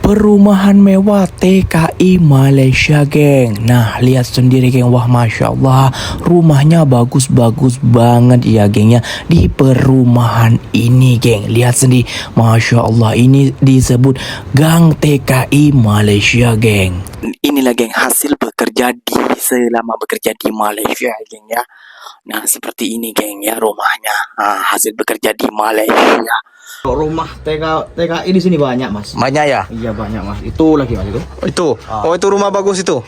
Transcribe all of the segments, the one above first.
Perumahan mewah TKI Malaysia, geng. Nah, lihat sendiri, geng. Wah, Masya Allah, rumahnya bagus-bagus banget ya, geng, ya. Di perumahan ini, geng. Lihat sendiri, Masya Allah, ini disebut Gang TKI Malaysia, geng. Inilah, geng, hasil bekerja selama bekerja di Malaysia, geng, ya. Nah, seperti ini, geng, ya, rumahnya. Nah, hasil bekerja di Malaysia. Rumah TKI di sini banyak, Mas. Banyak ya? Iya, banyak, Mas. Itu lagi, Mas, itu. Oh, itu. Oh, itu rumah bagus itu.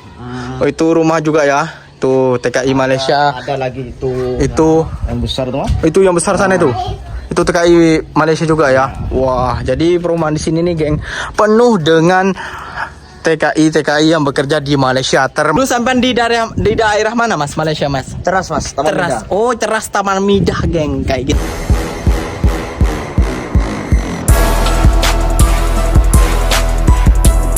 Oh, itu rumah juga ya. Itu TKI Malaysia. Ada lagi itu. Itu yang besar tuh, Mas. itu yang besar sana itu. Itu TKI Malaysia juga ya. Wah, jadi perumahan di sini nih, geng, penuh dengan TKI yang bekerja di Malaysia. Lu sampai di daerah mana, Mas? Malaysia, Mas? Teras, Mas. Taman Teras. Indah. Oh, Teras Taman Midah, geng, kayak gitu.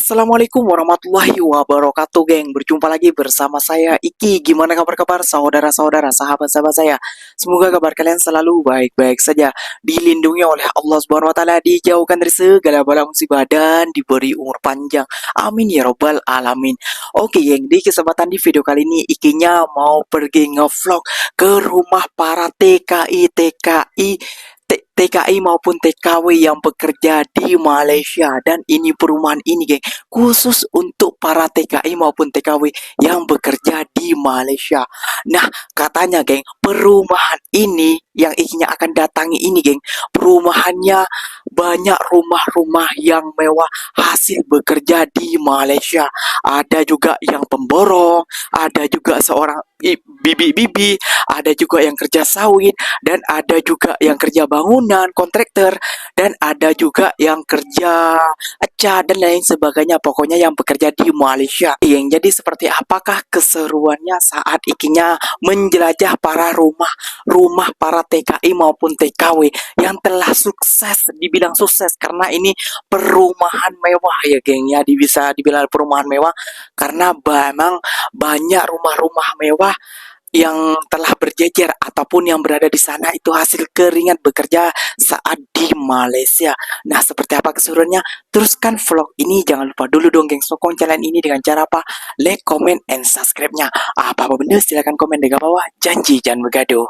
Assalamualaikum warahmatullahi wabarakatuh, geng. Berjumpa lagi bersama saya Iki. Gimana kabar saudara-saudara, sahabat-sahabat saya? Semoga kabar kalian selalu baik-baik saja, dilindungi oleh Allah Subhanahu wa taala, dijauhkan dari segala bala musibah dan diberi umur panjang. Amin ya robbal alamin. Oke, geng, di kesempatan di video kali ini Ikinya mau pergi ngevlog ke rumah para TKI maupun TKW yang bekerja di Malaysia. Dan ini perumahan ini, geng, khusus untuk para TKI maupun TKW yang bekerja di Malaysia. Nah, katanya, geng, perumahan ini yang Ikinya akan datangi ini, geng, perumahannya banyak rumah-rumah yang mewah hasil bekerja di Malaysia. Ada juga yang pemborong, ada juga seorang bibi-bibi, ada juga yang kerja sawit, dan ada juga yang kerja bangunan, kontraktor, dan ada juga yang kerja cat dan lain sebagainya. Pokoknya yang bekerja di Malaysia. Yang jadi seperti apakah keseruannya saat Ikinya menjelajah para rumah para TKI maupun TKW yang telah sukses, dibilang sukses karena ini perumahan mewah ya, geng, ya. Bisa dibilang perumahan mewah karena memang banyak rumah-rumah mewah yang telah berjejer ataupun yang berada di sana itu hasil keringat bekerja saat di Malaysia. Nah, seperti apa keseruannya? Teruskan vlog ini, jangan lupa dulu dong, geng, sokong channel ini dengan cara apa? Like, comment, and subscribe-nya. Apa-apa benda silahkan komen di bawah. Janji jangan begaduh.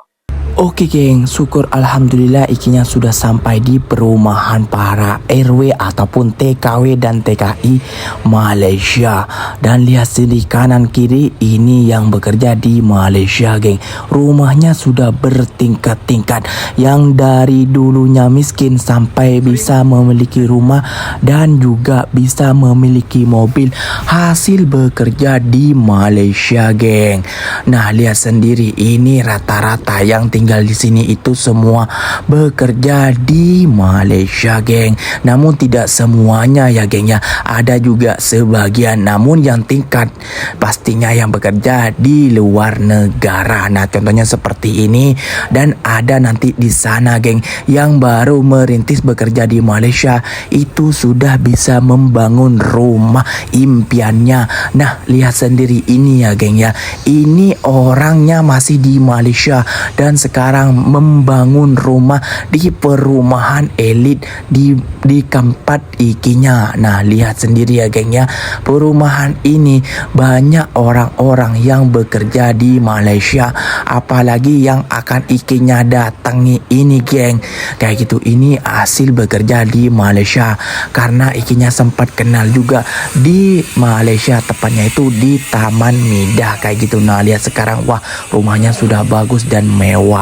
Oke, geng, syukur alhamdulillah Ikinya sudah sampai di perumahan para RW ataupun TKW dan TKI Malaysia. Dan lihat sini kanan kiri, ini yang bekerja di Malaysia, geng. Rumahnya sudah bertingkat-tingkat, yang dari dulunya miskin sampai bisa memiliki rumah dan juga bisa memiliki mobil hasil bekerja di Malaysia, geng. Nah, lihat sendiri, ini rata-rata yang tinggal di sini itu semua bekerja di Malaysia, geng. Namun tidak semuanya ya, geng, ya. Ada juga sebagian, namun yang tingkat pastinya yang bekerja di luar negara. Nah, contohnya seperti ini. Dan ada nanti di sana, geng, yang baru merintis bekerja di Malaysia itu sudah bisa membangun rumah impiannya. Nah, lihat sendiri ini ya, geng, ya. Ini orangnya masih di Malaysia dan sekarang membangun rumah di perumahan elit di tempat Ikinya. Nah, lihat sendiri ya, geng, ya. Perumahan ini banyak orang-orang yang bekerja di Malaysia, apalagi yang akan Ikinya datangi ini, geng. Kayak gitu, ini hasil bekerja di Malaysia karena Ikinya sempat kenal juga di Malaysia, tepatnya itu di Taman Midah kayak gitu. Nah, lihat sekarang, wah, rumahnya sudah bagus dan mewah.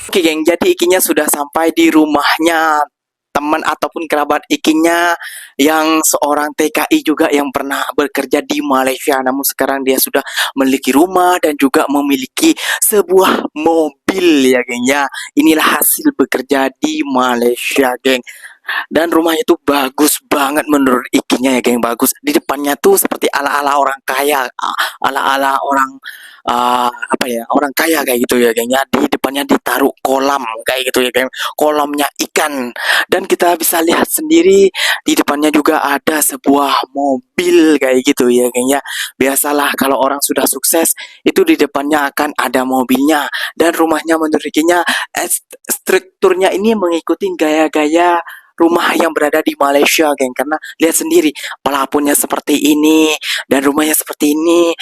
Oke, geng, jadi Ikinya sudah sampai di rumahnya teman ataupun kerabat Ikinya yang seorang TKI juga yang pernah bekerja di Malaysia, namun sekarang dia sudah memiliki rumah dan juga memiliki sebuah mobil ya, geng, ya. Inilah hasil bekerja di Malaysia, geng. Dan rumahnya itu bagus banget menurut Ikinya ya, geng, bagus. Di depannya tuh seperti ala-ala orang kaya, ala-ala orang apa ya, orang kaya kayak gitu ya, geng, ya. Di depannya ditaruh kolam kayak gitu ya, geng, kolamnya ikan. Dan kita bisa lihat sendiri di depannya juga ada sebuah mobil kayak gitu ya, geng, ya. Biasalah kalau orang sudah sukses itu di depannya akan ada mobilnya. Dan rumahnya menurut Ikinya strukturnya ini mengikuti gaya-gaya rumah yang berada di Malaysia, geng. Karena lihat sendiri, pelapunnya seperti ini dan rumahnya seperti ini.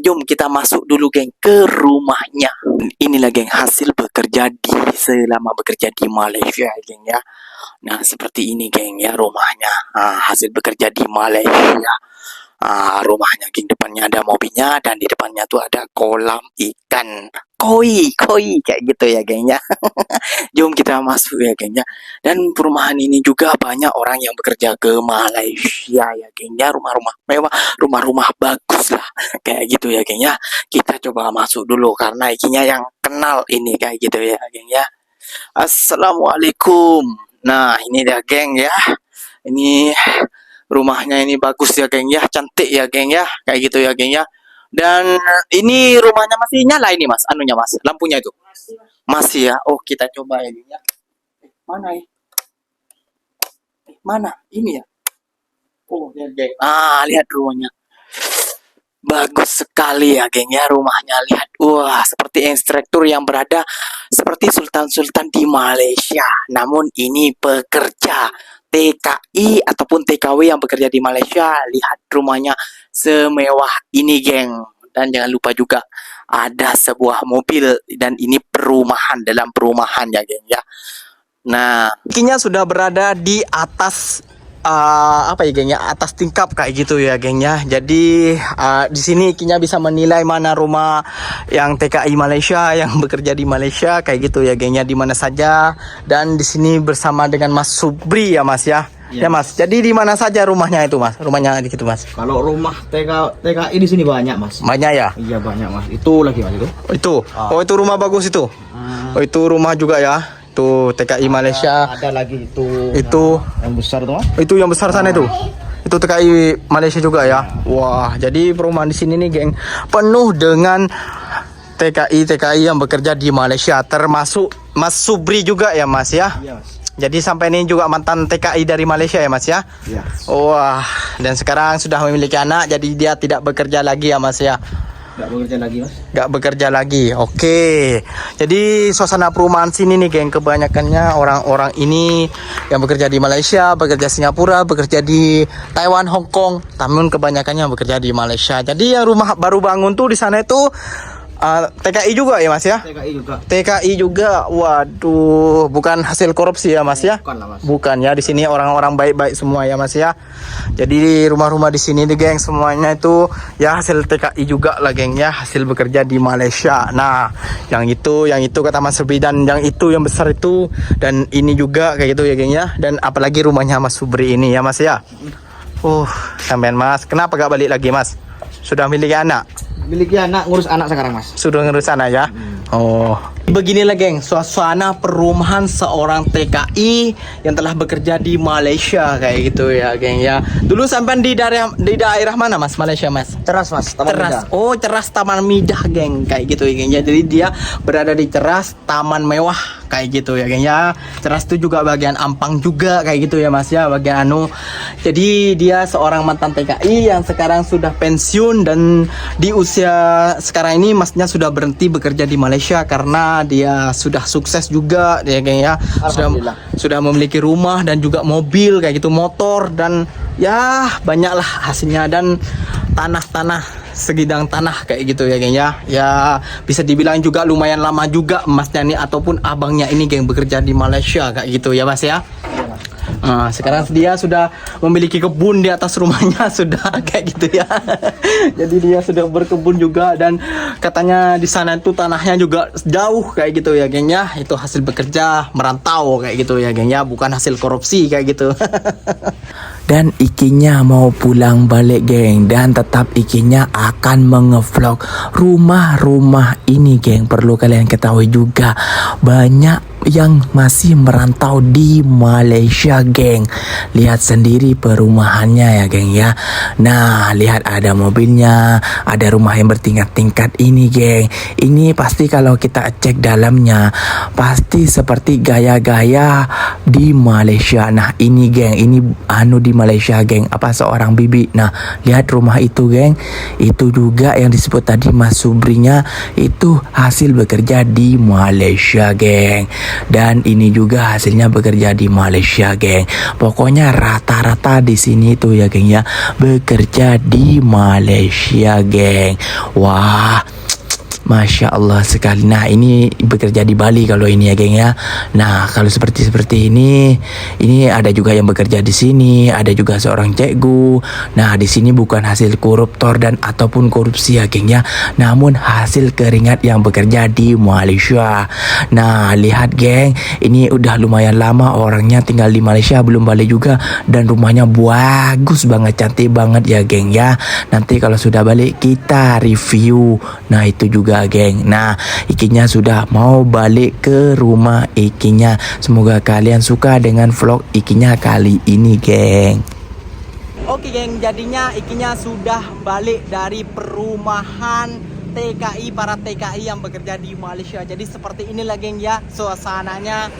Jom kita masuk dulu, geng, ke rumahnya. Inilah, geng, hasil bekerja selama bekerja di Malaysia, geng ya. Nah, seperti ini, geng ya, rumahnya. Hasil bekerja di Malaysia. Rumahnya, geng, depannya ada mobilnya dan di depannya tuh ada kolam ikan koi kayak gitu ya, geng ya. Jom kita masuk ya, geng ya. Dan perumahan ini juga banyak orang yang bekerja ke Malaysia ya, geng ya. Rumah-rumah mewah, rumah-rumah bagus lah kayak gitu ya, geng ya. Kita coba masuk dulu karena ikinya yang kenal ini kayak gitu ya, geng ya. Assalamualaikum. Nah, ini dah, geng ya. Ini rumahnya ini bagus ya, geng ya, cantik ya, geng ya, kayak gitu ya, geng ya. Dan ini rumahnya masih nyala ini, Mas, anunya, Mas, lampunya itu masih ya. Oh, kita coba ya, geng ya. Mana ya? Mana ini ya? Oh, lihat, geng. Lihat rumahnya, bagus sekali ya, geng ya, rumahnya. Lihat, wah, seperti instruktur yang berada seperti sultan-sultan di Malaysia. Namun ini pekerja TKI ataupun TKW yang bekerja di Malaysia. Lihat rumahnya semewah ini, geng. Dan jangan lupa juga ada sebuah mobil dan ini perumahan dalam perumahan ya, geng ya. Nah, kinya sudah berada di atas apa ya, geng ya, atas tingkap kayak gitu ya, geng ya. Jadi di sini kinya bisa menilai mana rumah yang TKI Malaysia yang bekerja di Malaysia kayak gitu ya, geng ya, di mana saja. Dan di sini bersama dengan Mas Subri ya, Mas ya. Ya, Mas. Jadi di mana saja rumahnya itu, Mas? Rumahnya di situ, Mas. Kalau rumah TKI di sini banyak, Mas. Banyak ya? Iya, banyak, Mas. Itu lagi, Mas, itu. Itu. Oh, itu rumah bagus itu. Oh, itu rumah juga ya. Itu TKI Malaysia. Ada lagi itu. Itu yang besar tuh, Mas. itu yang besar sana itu. Itu TKI Malaysia juga ya. Wah, jadi perumahan di sini nih, geng, penuh dengan TKI yang bekerja di Malaysia, termasuk Mas Subri juga ya, Mas ya. Iya, Mas. Jadi sampai ini juga mantan TKI dari Malaysia ya, Mas ya. Iya. Wah, dan sekarang sudah memiliki anak, jadi dia tidak bekerja lagi ya, Mas ya. Nggak bekerja lagi, Mas. Nggak bekerja lagi. Oke. Jadi suasana perumahan sini nih, geng, kebanyakannya orang-orang ini yang bekerja di Malaysia, bekerja Singapura, bekerja di Taiwan, Hong Kong. Namun kebanyakannya bekerja di Malaysia. Jadi yang rumah baru bangun tuh di sana itu TKI juga ya, Mas ya? TKI juga. TKI juga. Waduh, bukan hasil korupsi ya, Mas ya? Bukan lah, Mas. Bukan ya, di sini orang-orang baik-baik semua ya, Mas ya. Jadi rumah-rumah di sini nih, geng, semuanya itu ya hasil TKI juga lah, geng ya, hasil bekerja di Malaysia. Nah, yang itu kata Mas Subri, dan yang itu yang besar itu, dan ini juga kayak gitu ya, geng ya. Dan apalagi rumahnya Mas Subri ini ya, Mas ya. Sampean, Mas, kenapa gak balik lagi, Mas? Sudah miliki anak? Miliki anak, ngurus anak sekarang, Mas. Sudah ngurus anak ya. Oh, beginilah, geng, suasana perumahan seorang TKI yang telah bekerja di Malaysia kayak gitu ya, geng ya. Dulu sampai di daerah mana, Mas, Malaysia, Mas? Ceras, Mas. Taman Ceras. Midah. Oh, Ceras Taman Midah, geng, kayak gitu ya, geng ya. Jadi dia berada di Ceras Taman Mewah kayak gitu ya, geng ya. Ceras itu juga bagian Ampang juga kayak gitu ya, Mas ya, bagian anu. Jadi dia seorang mantan TKI yang sekarang sudah pensiun, dan di usia sekarang ini Masnya sudah berhenti bekerja di Malaysia karena dia sudah sukses juga ya, geng ya. Sudah memiliki rumah dan juga mobil kayak gitu, motor, dan ya banyaklah hasilnya, dan tanah segidang tanah kayak gitu ya, geng ya. Ya bisa dibilang juga lumayan lama juga Masnya ini ataupun abangnya ini, geng, bekerja di Malaysia kayak gitu ya, Mas ya. Sekarang dia sudah memiliki kebun di atas rumahnya sudah kayak gitu ya. Jadi dia sudah berkebun juga, dan katanya di sana itu tanahnya juga jauh kayak gitu ya, geng ya. Itu hasil bekerja merantau kayak gitu ya, geng ya, bukan hasil korupsi kayak gitu. Dan ikinya mau pulang balik, geng, dan tetap ikinya akan mengevlog rumah-rumah ini, geng. Perlu kalian ketahui juga, banyak yang masih merantau di Malaysia, geng. Lihat sendiri perumahannya ya, geng ya. Nah, lihat ada mobilnya, ada rumah yang bertingkat-tingkat ini, geng. Ini pasti kalau kita cek dalamnya, pasti seperti gaya-gaya di Malaysia. Nah, ini, geng, ini anu di di Malaysia, geng. Apa seorang bibi. Nah, lihat rumah itu, geng. Itu juga yang disebut tadi Mas Subrinya itu hasil bekerja di Malaysia, geng. Dan ini juga hasilnya bekerja di Malaysia, geng. Pokoknya rata-rata di sini tuh ya, geng ya, bekerja di Malaysia, geng. Wah, Masya Allah sekali. Nah, ini bekerja di Bali kalau ini ya, geng ya. Nah, kalau seperti ini ada juga yang bekerja di sini, ada juga seorang cikgu. Nah, di sini bukan hasil koruptor dan ataupun korupsi ya, geng ya, namun hasil keringat yang bekerja di Malaysia. Nah, lihat, geng, ini udah lumayan lama orangnya tinggal di Malaysia, belum balik juga, dan rumahnya bagus banget, cantik banget ya, geng ya. Nanti kalau sudah balik kita review. Nah, itu juga, geng. Nah, Ikinya sudah mau balik ke rumah Ikinya. Semoga kalian suka dengan vlog Ikinya kali ini, geng. Oke, geng, jadinya Ikinya sudah balik dari perumahan TKI, para TKI yang bekerja di Malaysia. Jadi seperti inilah, geng ya, suasananya